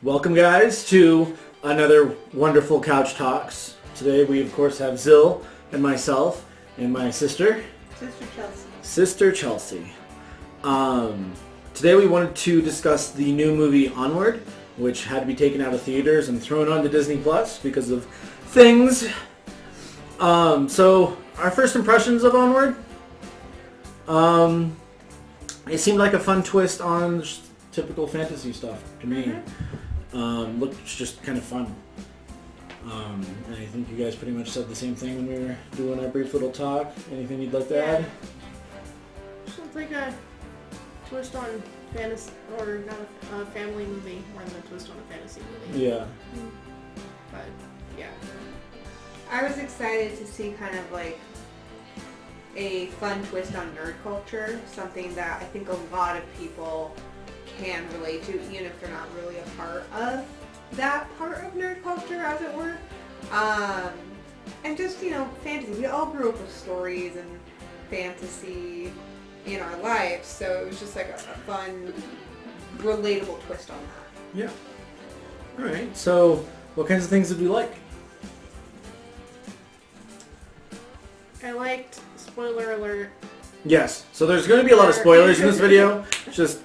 Welcome, guys, to another wonderful Couch Talks. Today we, of course, have Xill and myself and my sister. Sister Chelsea. Sister Chelsea. Today we wanted to discuss the new movie Onward, which had to be taken out of theaters and thrown onto Disney Plus because of things. So, our first impressions of Onward. It seemed like a fun twist on just typical fantasy stuff to me. Looked just kind of fun. And I think you guys pretty much said the same thing when we were doing our brief little talk. Anything you'd like to add? Just looks like a twist on fantasy, or not a family movie, more than a twist on a fantasy movie. Yeah. But, yeah. I was excited to see kind of like a fun twist on nerd culture, something that I think a lot of people can relate to, even if they're not really a part of that part of nerd culture, as it were. And just, fantasy. We all grew up with stories and fantasy in our lives, so it was just like a fun, relatable twist on that. Yeah. Alright, so what kinds of things did we like? I liked, spoiler alert. Yes, so there's going to be a lot of spoilers in this video. Just,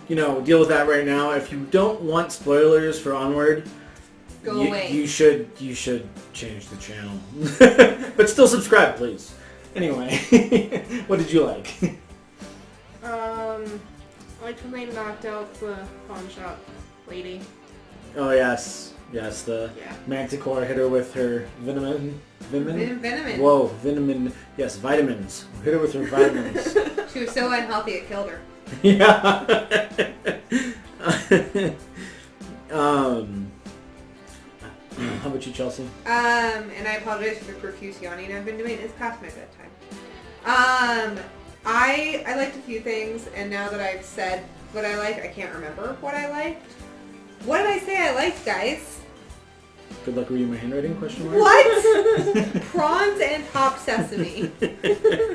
deal with that right now. If you don't want spoilers for Onward, Go away. You should change the channel. But still subscribe, please. Anyway, what did you like? I liked when they knocked out the pawn shop lady. Oh, yes. Yes, the Manticore hit her with her Venom. Whoa, vitamin. Yes, vitamins. Hit her with her vitamins. She was so unhealthy it killed her. Yeah. How about you, Chelsea? And I apologize for the profuse yawning I've been doing. It's past my bedtime. I liked a few things, and now that I've said what I like, I can't remember what I liked. What did I say I liked, guys? Good luck reading my handwriting, question mark? What? Prawns and Pop Sesame.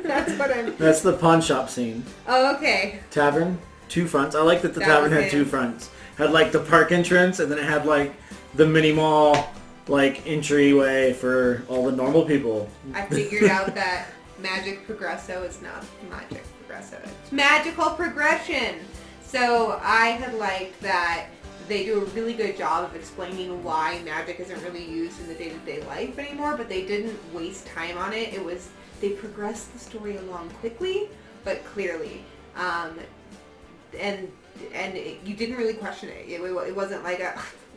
That's what I'm... That's the pawn shop scene. Oh, okay. Tavern, two fronts. I like that the That tavern was had it. two fronts. Had like the park entrance, and then it had like the mini mall entryway for all the normal people. I figured out that Magic Progresso is not Magic Progresso. It's Magical Progression. So I had liked that they do a really good job of explaining why magic isn't really used in the day-to-day life anymore, but they didn't waste time on it. They progressed the story along quickly, but clearly. And you didn't really question it. It wasn't like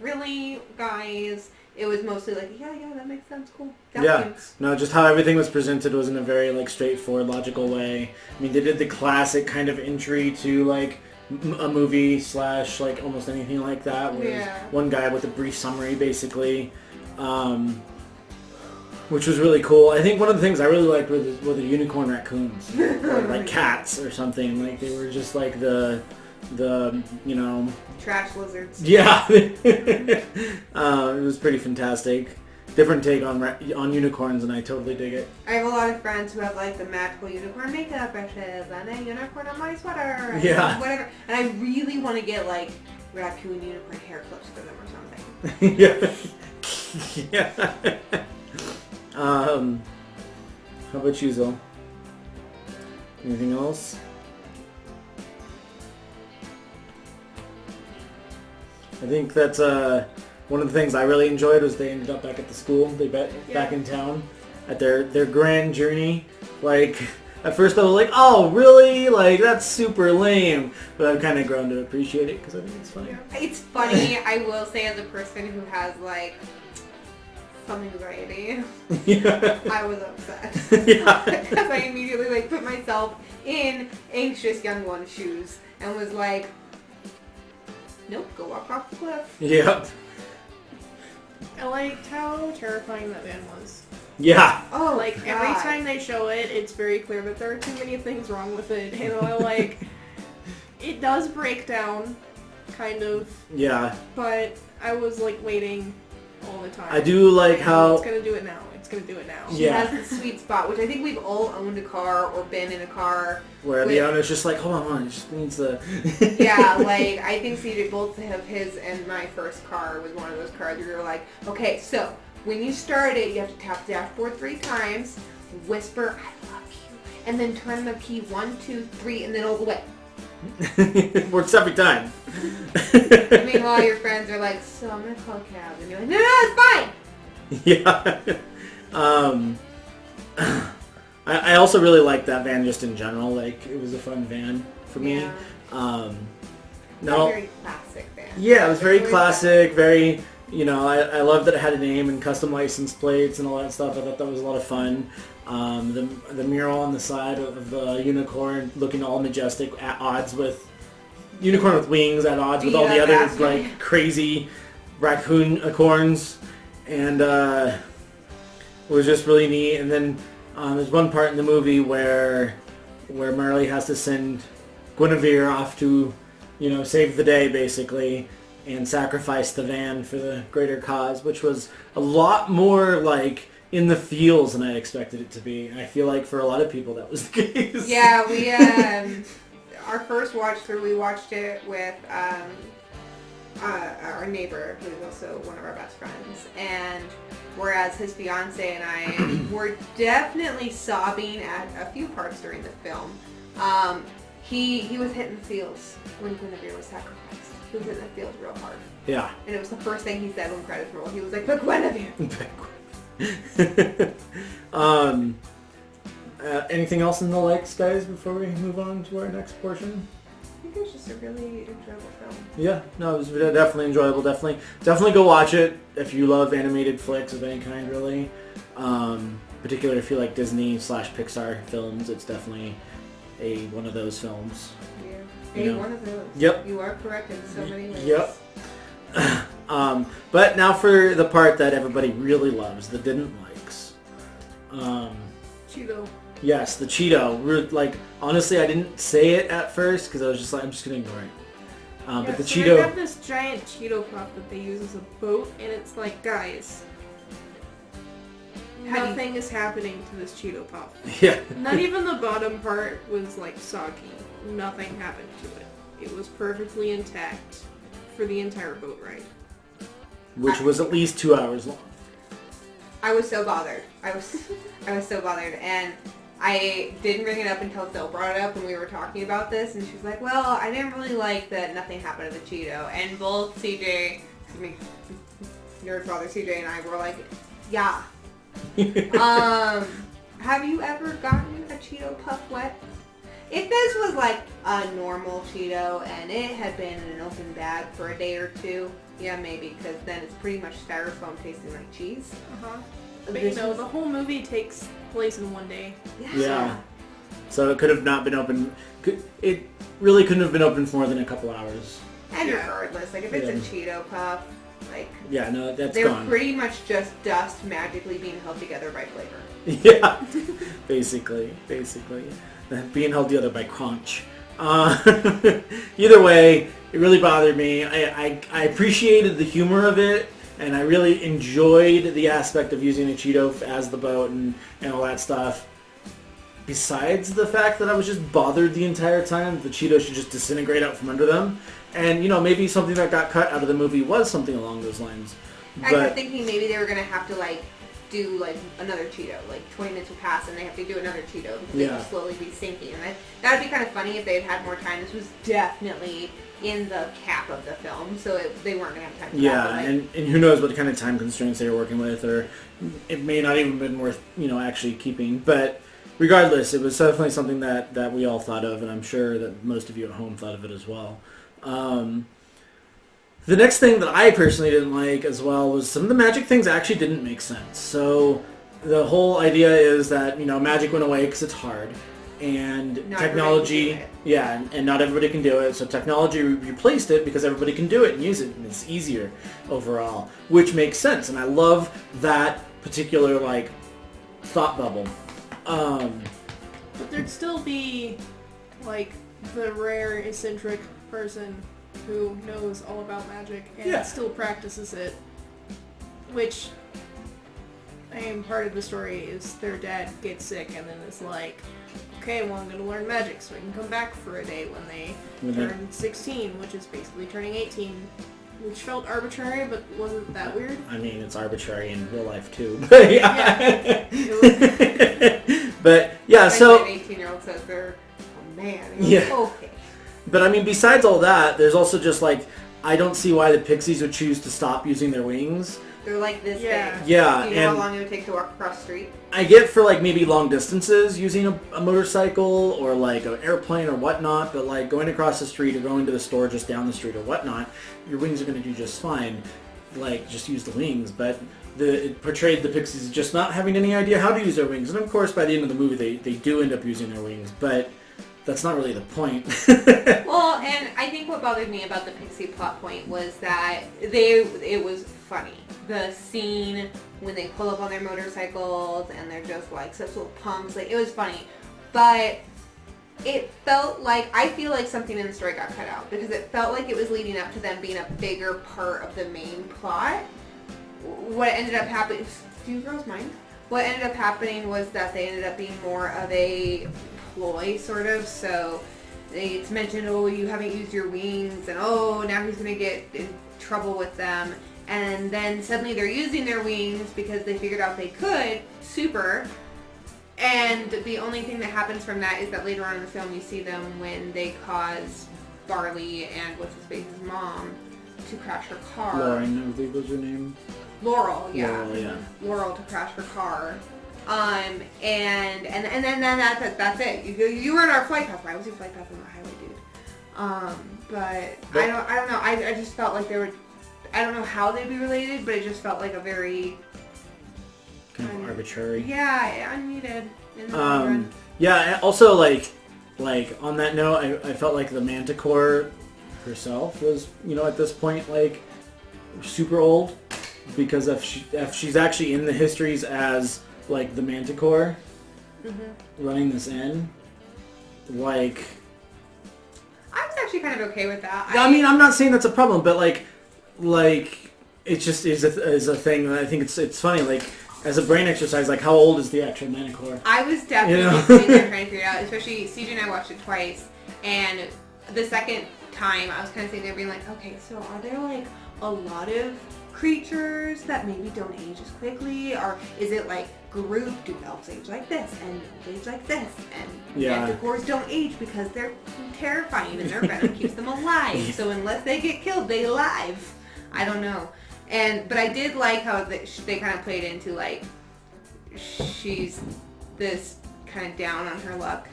really, guys. It was mostly like, yeah, that makes sense, cool. No, just how everything was presented was in a very straightforward, logical way. I mean, they did the classic kind of entry to a movie / almost anything like that, where one guy with a brief summary, basically, which was really cool. I think one of the things I really liked were the unicorn raccoons, or cats or something. They were just the trash lizards. Yeah. It was pretty fantastic. Different take on unicorns, and I totally dig it. I have a lot of friends who have the magical unicorn makeup brushes and a unicorn on my sweater and whatever. And I really want to get raccoon unicorn hair clips for them or something. Yeah. How about you, Xill? Anything else? I think that's one of the things I really enjoyed was they ended up back at the school. Back in town at their grand journey. At first I was like, oh, really? That's super lame. But I've kind of grown to appreciate it because I think it's funny. Yeah. It's funny, I will say, as a person who has some anxiety. Yeah. I was upset. Yeah. Because I immediately put myself in anxious young one's shoes and was like, nope, go walk off the cliff. Yep. I liked how terrifying that van was. Yeah. Oh, every time they show it, it's very clear that there are too many things wrong with it. It does break down, kind of. Yeah. But I was waiting all the time. I do like how it's gonna do it now. it's gonna do it now. She has the sweet spot, which I think we've all owned a car or been in a car. Where the owner's just like, hold on, it just needs the... Yeah, like, I think CJ both have his and my first car was one of those cars where you're like, okay, so when you start it, you have to tap the dashboard 3 times, whisper, I love you, and then turn the key 1, 2, 3, and then all the way. Works every time. Meanwhile, your friends are like, so I'm gonna call a cab, and you're like, no, it's fine. Yeah. I also really liked that van just in general. Like, it was a fun van for me. Yeah. No. Very classic van. Yeah, it was very classic. Very, you know, I love that it had a name and custom license plates and all that stuff. I thought that was a lot of fun. The mural on the side of the unicorn looking all majestic at odds with unicorn with wings at odds with all the other like crazy raccoon acorns, and it was just really neat. And then there's one part in the movie where Marley has to send Guinevere off to, you know, save the day basically and sacrifice the van for the greater cause, which was a lot more like in the feels than I expected it to be. And I feel like for a lot of people that was the case. Yeah, we our first watch through, we watched it with our neighbor, who is also one of our best friends, and whereas his fiance and I were definitely sobbing at a few parts during the film. He was hitting the feels when Guinevere was sacrificed. He was hitting the feels real hard. Yeah. And it was the first thing he said when credits rolled. He was like, "But Guinevere." Anything else in the likes, guys, before we move on to our next portion? I think it was just a really enjoyable film. Yeah, no, it was definitely enjoyable. Definitely go watch it if you love animated flicks of any kind, really. Particularly if you like Disney/Pixar films, it's definitely one of those films. Yeah, one of those. Yep. You are correct in so many ways. Yep. But now for the part that everybody really loves, the didn't likes. Cheeto. Yes, the Cheeto. Like, honestly, I didn't say it at first because I was just like, I'm just gonna ignore it. But the so Cheeto. they have this giant Cheeto puff that they use as a boat, and it's like, guys, nothing is happening to this Cheeto puff. Yeah. Not even the bottom part was like soggy. Nothing happened to it. It was perfectly intact for the entire boat ride. Which was at least 2 hours long. I was so bothered. I was so bothered, and I didn't bring it up until Xill brought it up when we were talking about this, and she was like, "Well, I didn't really like that nothing happened to the Cheeto." And both nerd father CJ and I were like, "Yeah." Have you ever gotten a Cheeto puff wet? If this was like a normal Cheeto and it had been in an open bag for a day or two, yeah, maybe, because then it's pretty much styrofoam tasting like cheese. But you know, the whole movie takes place in one day. Yeah. So it could have not been open. It really couldn't have been open for more than a couple hours. And regardless, like if it's a Cheeto puff, like that's they're gone. pretty much just dust magically being held together by flavor. Yeah, basically, being held together by crunch. Either way, it really bothered me. I appreciated the humor of it, and I really enjoyed the aspect of using a Cheeto as the boat and all that stuff. Besides the fact that I was just bothered the entire time, the Cheeto should just disintegrate out from under them. And, you know, maybe something that got cut out of the movie was something along those lines. I kept thinking maybe they were going to have to, like, do, like, another Cheeto. Like, 20 minutes will pass and they have to do another Cheeto because they will slowly be sinking. And that would be kind of funny if they had more time. This was definitely in the cap of the film, so they weren't going to have time for that. And who knows what kind of time constraints they were working with, or it may not even been worth, you know, actually keeping. But regardless, it was definitely something that we all thought of, and I'm sure that most of you at home thought of it as well. The next thing that I personally didn't like as well was some of the magic things actually didn't make sense. So the whole idea is that, you know, magic went away because it's hard, and technology, and not everybody can do it. So technology replaced it because everybody can do it and use it, and it's easier overall, which makes sense. And I love that particular like thought bubble. But there'd still be like the rare eccentric person who knows all about magic and still practices it, which And part of the story is their dad gets sick and then is like, okay, well I'm going to learn magic so I can come back for a day when they turn 16, which is basically turning 18. Which felt arbitrary, but wasn't that weird. I mean, it's arbitrary in real life too. But yeah. But yeah, so... An 18-year-old says they're a man. Yeah. Okay. But I mean, besides all that, there's also just like, I don't see why the pixies would choose to stop using their wings. They're like this big. Yeah. Do you know how long it would take to walk across the street? I get for like maybe long distances using a motorcycle or like an airplane or whatnot, but like going across the street or going to the store just down the street or whatnot, your wings are going to do just fine. Like, just use the wings. But it portrayed the pixies as just not having any idea how to use their wings. And of course, by the end of the movie, they do end up using their wings, but that's not really the point. Well, and I think what bothered me about the pixie plot point was that it was funny. The scene when they pull up on their motorcycles and they're just like such little punks, like it was funny. But it felt like, I feel like something in the story got cut out because it felt like it was leading up to them being a bigger part of the main plot. What ended up happening, do you girls mind? What ended up happening was that they ended up being more of a ploy, sort of. So it's mentioned, oh, you haven't used your wings, and oh, now he's going to get in trouble with them. And then suddenly they're using their wings because they figured out they could. Super. And the only thing that happens from that is that later on in the film you see them when they cause Barley and what's-his-face's mom to crash her car. Lauren, I believe was her name. Laurel, yeah. Laurel, yeah. Laurel to crash her car. And then that's it. You were in our flight path. Why was your flight path on the highway, dude? But I don't know. I just felt like they were. I don't know how they'd be related, but it just felt like a very kind of arbitrary. Yeah, unneeded. In the long run. Yeah. Also, like on that note, I felt like the Manticore herself was, at this point, like super old, because if she's actually in the histories as like the Manticore running this inn, like. I was actually kind of okay with that. I mean, I'm not saying that's a problem, but like it just is a thing that I think it's funny. Like, as a brain exercise, like, how old is the actual Manticore? I was definitely sitting there trying to figure it out, especially CJ and I watched it twice, and the second time I was kind of sitting there being like, okay, so are there like a lot of creatures that maybe don't age as quickly, or is it like group, do elves age like this and age like this, and manticores don't age because they're terrifying and their venom keeps them alive, so unless they get killed, they alive. I don't know. But I did like how they kind of played into like she's this kind of down on her luck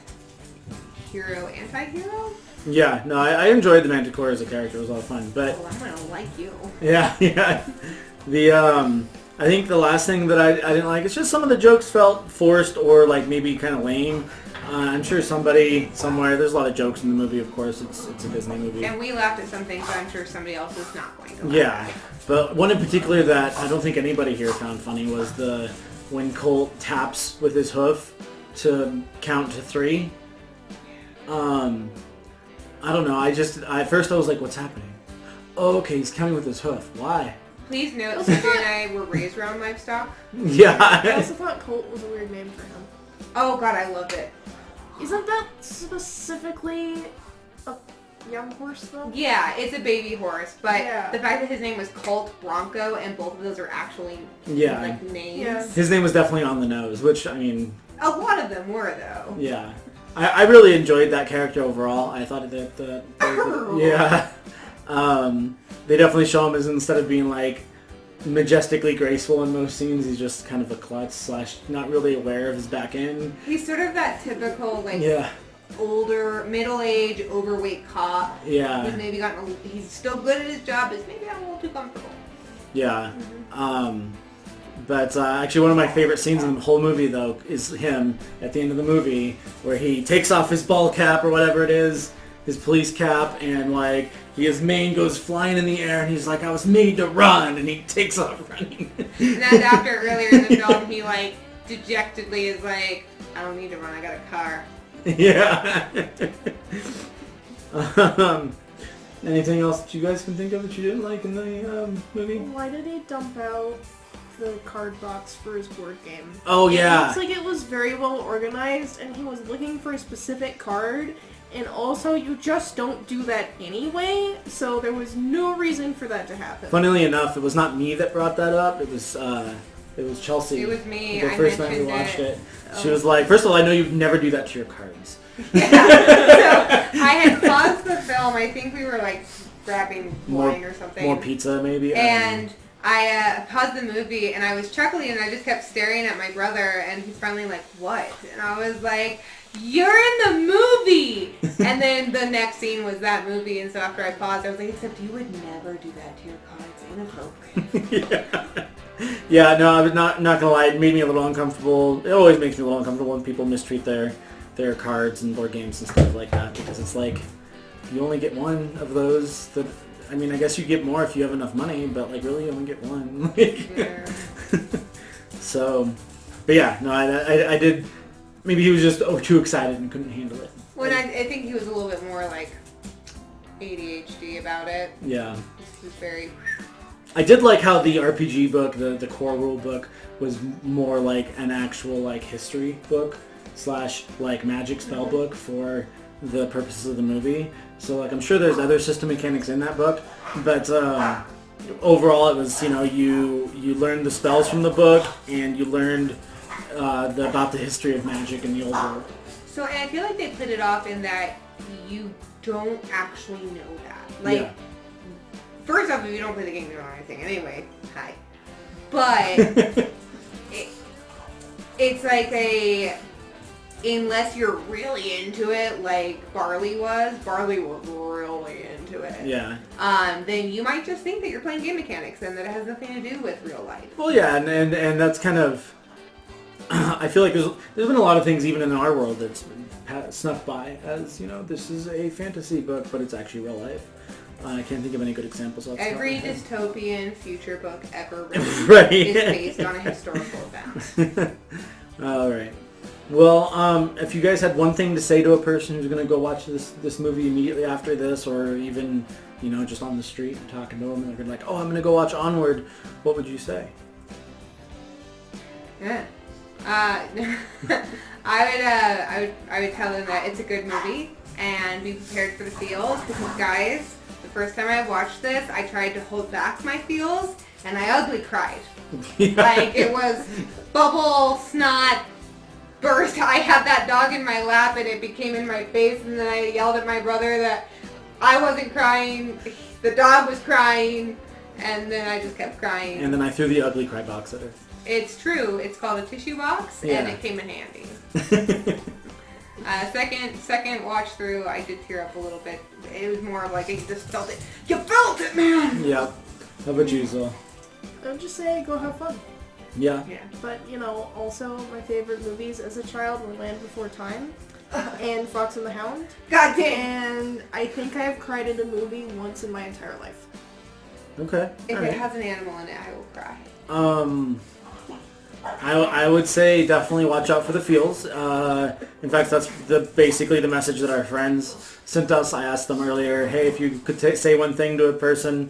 hero, anti-hero. Yeah, no, I enjoyed the Manticore as a character. It was a lot of fun, but I'm gonna like you. Yeah. I think the last thing that I didn't like is just some of the jokes felt forced or like maybe kind of lame. I'm sure somebody somewhere, there's a lot of jokes in the movie, of course. It's a Disney movie. And we laughed at some things, but I'm sure somebody else is not going to laugh. Yeah, but one in particular that I don't think anybody here found funny was when Colt taps with his hoof to count to 3. I don't know. At first I was like, what's happening? Oh, okay, he's counting with his hoof. Why? Please note, CJ and I were raised around livestock. Yeah. I also thought Colt was a weird name for him. Oh god, I loved it. Isn't that specifically a young horse though? Yeah, it's a baby horse, but Yeah. the fact that his name was Colt Bronco and both of those are actually like names. Yeah. His name was definitely on the nose, which, I mean... A lot of them were though. Yeah. I really enjoyed that character overall. I thought that yeah. They definitely show him as, instead of being like majestically graceful in most scenes, he's just kind of a klutz / not really aware of his back end. He's sort of that typical like Yeah. older, middle-aged, overweight cop. Yeah. Who's maybe he's still good at his job, but maybe not a little too comfortable. Yeah. But actually one of my favorite scenes in the whole movie, though, is him at the end of the movie where he takes off his ball cap or whatever it is, his police cap, and like his mane goes flying in the air, and he's like, I was made to run, and he takes off running. And that's after earlier in the film he like dejectedly is like, I don't need to run, I got a car. Yeah. Anything else that you guys can think of that you didn't like in the movie? Why did he dump out the card box for his board game. Oh, It yeah. looks like it was very well organized, and he was looking for a specific card, and also you just don't do that anyway, so there was no reason for that to happen. Funnily enough, it was not me that brought that up. It was Chelsea. It was me. The I first time we mentioned watched it. Oh. She was like, first of all, I know you'd never do that to your cards. Yeah. So I had paused the film. I think we were like grabbing wine or something. More pizza, maybe. And I paused the movie and I was chuckling and I just kept staring at my brother and he's finally like, what? And I was like, you're in the movie! And then the next scene was that movie, and so after I paused, I was like, except you would never do that to your cards. Inappropriate. Yeah, no, I was not gonna lie. It made me a little uncomfortable. It always makes me a little uncomfortable when people mistreat their cards and board games and stuff like that, because it's like you only get one of those. I mean, I guess you get more if you have enough money, but like really, you only get one. Yeah. So, but yeah, no, I did. Maybe he was just too excited and couldn't handle it. When I think he was a little bit more like ADHD about it. Yeah. He was very... I did like how the RPG book, the core rule book, was more like an actual like history book / like magic spell book for the purposes of the movie. So like I'm sure there's other system mechanics in that book, but overall it was, you learned the spells from the book and you learned about the history of magic in the old world. So, and I feel like they put it off in that you don't actually know that. Like, first off, if you don't play the game, you don't know anything. Anyway, hi. But it's like unless you're really into it, like Barley was really into it. Yeah. Then you might just think that you're playing game mechanics and that it has nothing to do with real life. Well, yeah, and that's kind of... I feel like there's been a lot of things even in our world that's been snuck by as, this is a fantasy book, but it's actually real life. I can't think of any good examples. Every dystopian future book ever written is based on a historical event. All right. Well, if you guys had one thing to say to a person who's going to go watch this movie immediately after this, or even, just on the street and talking to them, and they're like, oh, I'm going to go watch Onward, what would you say? Yeah. I would tell them that it's a good movie and be prepared for the feels, because guys, the first time I watched this, I tried to hold back my feels and I ugly cried. Like it was bubble, snot, burst. I had that dog in my lap and it became in my face, and then I yelled at my brother that I wasn't crying, the dog was crying, and then I just kept crying. And then I threw the ugly cry box at her. It's true. It's called a tissue box, and it came in handy. Second watch through, I did tear up a little bit. It was more like I just felt it. You felt it, man! Yep. How about you, Xill? I would just say go have fun. Yeah. Yeah. But, also my favorite movies as a child were Land Before Time and Fox and the Hound. God damn! And I think I've cried at a movie once in my entire life. Okay. If All it right. has an animal in it, I will cry. I would say definitely watch out for the feels. In fact, that's basically the message that our friends sent us. I asked them earlier, hey, if you could say one thing to a person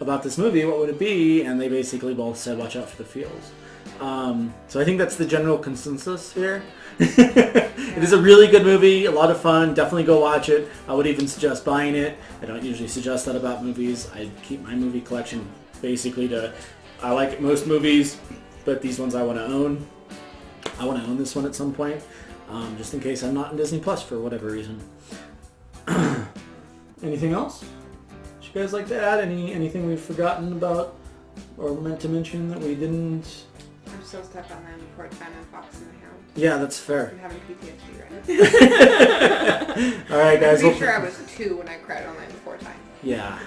about this movie, what would it be? And they basically both said watch out for the feels. So I think that's the general consensus here. It is a really good movie, a lot of fun. Definitely go watch it. I would even suggest buying it. I don't usually suggest that about movies. I keep my movie collection basically I like most movies, but these ones I want to own. I want to own this one at some point, just in case I'm not in Disney Plus for whatever reason. Anything else? Would you guys like to add? Anything we've forgotten about or meant to mention that we didn't? I'm so stuck on Land Before Time and Fox and the Hound. Yeah, that's fair. I'm having PTSD right now. All right, guys. I'm pretty sure I was 2 when I cried on Land Before Time. Yeah,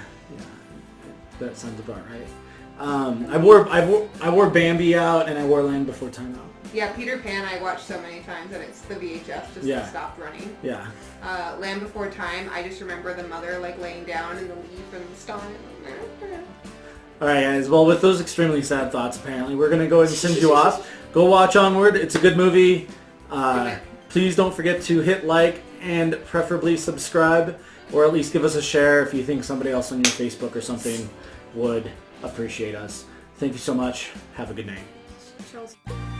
that sounds about right. I wore Bambi out and I wore Land Before Time out. Yeah, Peter Pan I watched so many times that it's the VHS just stopped running. Yeah. Land Before Time, I just remember the mother like laying down in the leaf and the star. All right, guys. Well, with those extremely sad thoughts, apparently, we're gonna go ahead and send you off. Go watch Onward. It's a good movie. Please don't forget to hit like and preferably subscribe, or at least give us a share if you think somebody else on your Facebook or something would appreciate us. Thank you so much. Have a good night. Chelsea.